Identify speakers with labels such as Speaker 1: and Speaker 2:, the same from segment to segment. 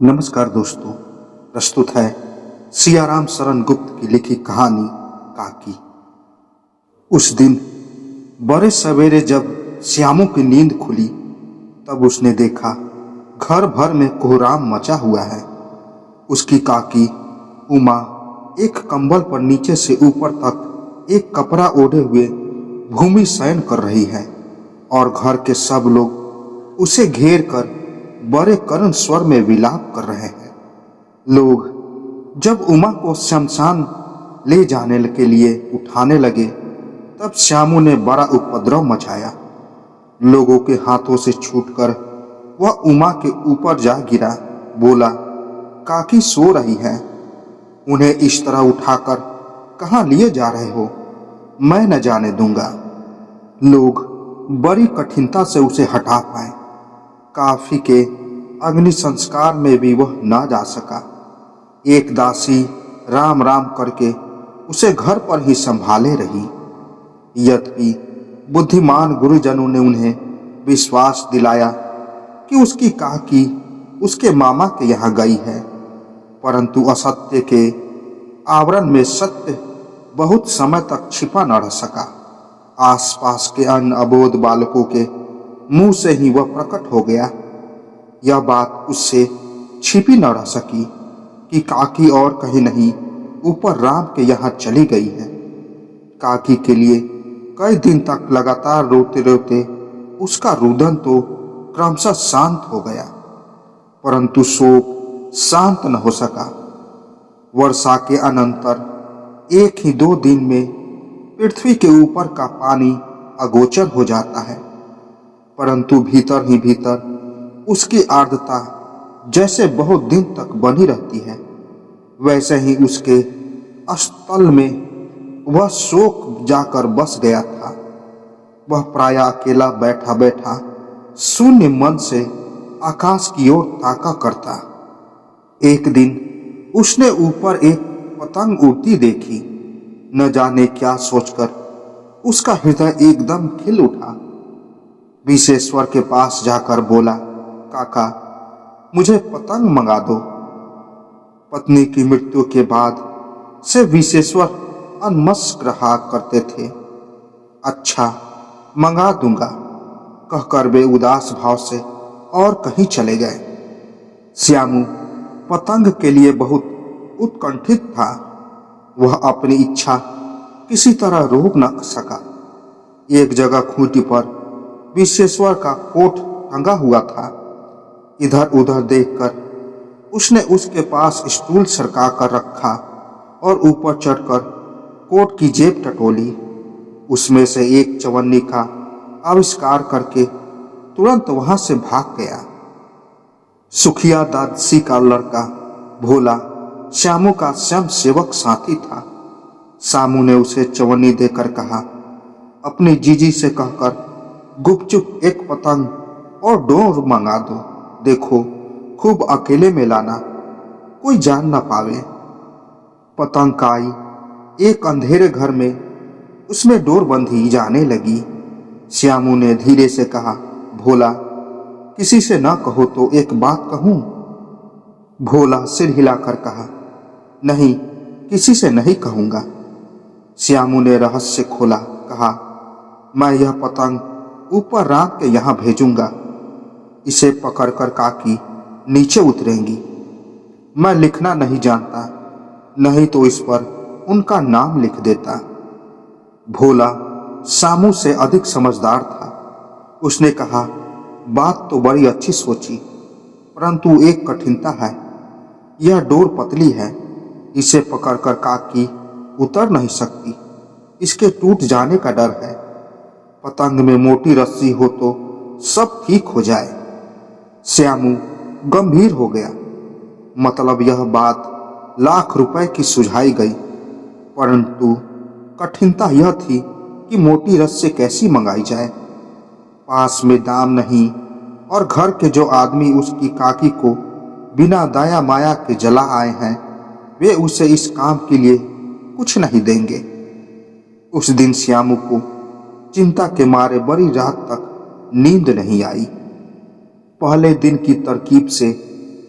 Speaker 1: नमस्कार दोस्तों, प्रस्तुत है सियाराम शरण गुप्त की लिखी कहानी काकी। उस दिन बड़े सवेरे जब श्यामू की नींद खुली तब उसने देखा घर भर में कोहराम मचा हुआ है। उसकी काकी उमा एक कंबल पर नीचे से ऊपर तक एक कपड़ा ओढ़े हुए भूमि शयन कर रही है और घर के सब लोग उसे घेर कर बड़े करुण स्वर में विलाप कर रहे हैं। लोग जब उमा को शमशान ले जाने के लिए उठाने लगे तब श्यामू ने बड़ा उपद्रव मचाया। लोगों के हाथों से छूटकर वह उमा के ऊपर जा गिरा। बोला, काकी सो रही है, उन्हें इस तरह उठाकर कहाँ लिए जा रहे हो? मैं न जाने दूंगा। लोग बड़ी कठिनता से उसे हटा पाए। काफी के अग्नि संस्कार में भी वह ना जा सका। एक दासी राम राम करके उसे घर पर ही संभाले रही। यद्यपि बुद्धिमान गुरुजनों ने उन्हें विश्वास दिलाया कि उसकी काकी उसके मामा के यहाँ गई है, परंतु असत्य के आवरण में सत्य बहुत समय तक छिपा न रह सका। आसपास के अन्य अबोध बालकों के मुंह से ही वह प्रकट हो गया। यह बात उससे छिपी न रह सकी कि काकी और कहीं नहीं ऊपर राम के यहाँ चली गई है। काकी के लिए कई दिन तक लगातार रोते रोते उसका रुदन तो क्रमशः शांत हो गया, परंतु शोक शांत न हो सका। वर्षा के अनंतर 1 ही 2 दिन में पृथ्वी के ऊपर का पानी अगोचर हो जाता है, परंतु भीतर ही भीतर उसकी आर्द्रता जैसे बहुत दिन तक बनी रहती है, वैसे ही उसके स्थल में वह शोक जाकर बस गया था। वह प्रायः अकेला बैठा बैठा शून्य मन से आकाश की ओर ताका करता। एक दिन उसने ऊपर एक पतंग उड़ती देखी। न जाने क्या सोचकर उसका हृदय एकदम खिल उठा। विश्वेश्वर के पास जाकर बोला, काका मुझे पतंग मंगा दो। पत्नी की मृत्यु के बाद से विश्वेश्वर अनमस्क रहा करते थे। अच्छा, मंगा दूंगा, कहकर वे उदास भाव से और कहीं चले गए। श्यामू पतंग के लिए बहुत उत्कंठित था। वह अपनी इच्छा किसी तरह रोक न सका। एक जगह खूंटी पर विश्वेश्वर का कोट टंगा हुआ था। इधर उधर देखकर उसने उसके पास स्टूल सरका कर रखा और ऊपर चढ़कर कोट की जेब टटोली। उसमें से एक चवन्नी का आविष्कार करके तुरंत वहां से भाग गया। सुखिया दादसी का लड़का भोला श्यामू का स्वयं सेवक साथी था। श्यामू ने उसे चवन्नी देकर कहा, अपनी जीजी से कहकर गुपचुप एक पतंग और डोर मंगा दो। देखो, खूब अकेले में लाना, कोई जान न पावे। पतंग का आई एक अंधेरे घर में उसमें डोर बंधी जाने लगी। श्यामू ने धीरे से कहा, भोला किसी से न कहो तो एक बात कहूं? भोला सिर हिलाकर कहा, नहीं, किसी से नहीं कहूंगा। श्यामू ने रहस्य खोला, कहा, मैं यह पतंग ऊपर राम के यहाँ भेजूंगा। इसे पकड़कर काकी नीचे उतरेंगी। मैं लिखना नहीं जानता, नहीं तो इस पर उनका नाम लिख देता। भोला श्यामू से अधिक समझदार था। उसने कहा, बात तो बड़ी अच्छी सोची, परंतु एक कठिनता है। यह डोर पतली है, इसे पकड़कर काकी उतर नहीं सकती। इसके टूट जाने का डर है। पतंग में मोटी रस्सी हो तो सब ठीक हो जाए। श्यामू गंभीर हो गया। मतलब यह बात लाख रुपए की सुझाई गई, परंतु कठिनता यह थी कि मोटी रस्सी कैसी मंगाई जाए। पास में दाम नहीं और घर के जो आदमी उसकी काकी को बिना दया माया के जला आए हैं, वे उसे इस काम के लिए कुछ नहीं देंगे। उस दिन श्यामू को चिंता के मारे बड़ी रात तक नींद नहीं आई। पहले दिन की तरकीब से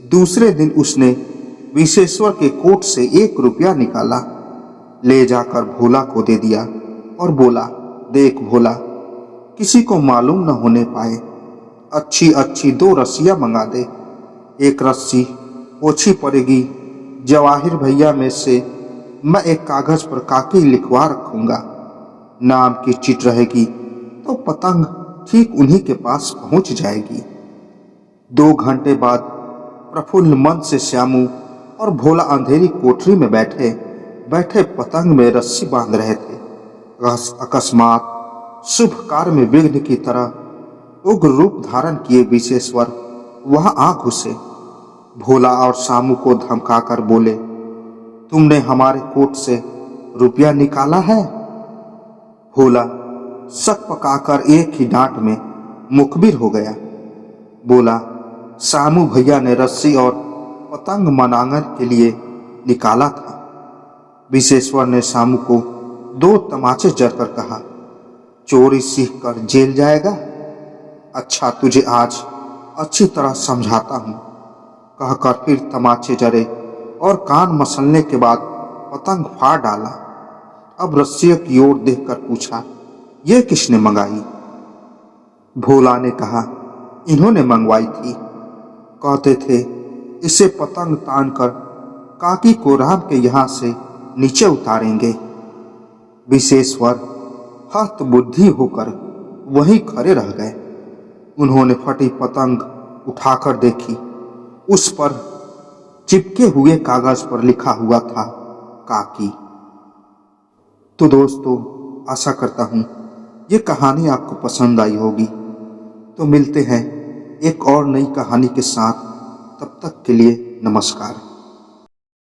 Speaker 1: दूसरे दिन उसने विशेश्वर के कोट से 1 रुपया निकाला, ले जाकर भोला को दे दिया और बोला, देख भोला, किसी को मालूम न होने पाए, अच्छी अच्छी 2 रस्सियां मंगा दे। एक रस्सी ओछी पड़ेगी, जवाहिर भैया में से मैं एक कागज पर काकी लिखवा रखूंगा, नाम की चिट रहेगी तो पतंग ठीक उन्हीं के पास पहुंच जाएगी। 2 घंटे बाद प्रफुल्ल मन से श्यामू और भोला अंधेरी कोठरी में बैठे बैठे पतंग में रस्सी बांध रहे थे। अकस्मात शुभ कार्य में विघ्न की तरह उग्र रूप धारण किए विशेश्वर वहां आ घुसे। भोला और श्यामू को धमकाकर बोले, तुमने हमारे कोट से रुपया निकाला है? भोला शक पकाकर एक ही डांट में मुखबिर हो गया। बोला, श्यामू भैया ने रस्सी और पतंग मनांगन के लिए निकाला था। विशेश्वर ने श्यामू को 2 तमाचे जड़कर कहा, चोरी सीख कर जेल जाएगा? अच्छा, तुझे आज अच्छी तरह समझाता हूं, कहकर फिर तमाचे जड़े और कान मसलने के बाद पतंग फाड़ डाला। अब रस्सी की ओर देखकर पूछा, यह किसने मंगाई? भोला ने कहा, इन्होंने मंगवाई थी, कहते थे इसे पतंग तान कर काकी को राम के यहां से नीचे उतारेंगे। विशेश्वर हतबुद्धि होकर वहीं खड़े रह गए। उन्होंने फटी पतंग उठाकर देखी, उस पर चिपके हुए कागज पर लिखा हुआ था काकी। तो दोस्तों, आशा करता हूं ये कहानी आपको पसंद आई होगी। तो मिलते हैं एक और नई कहानी के साथ, तब तक के लिए नमस्कार।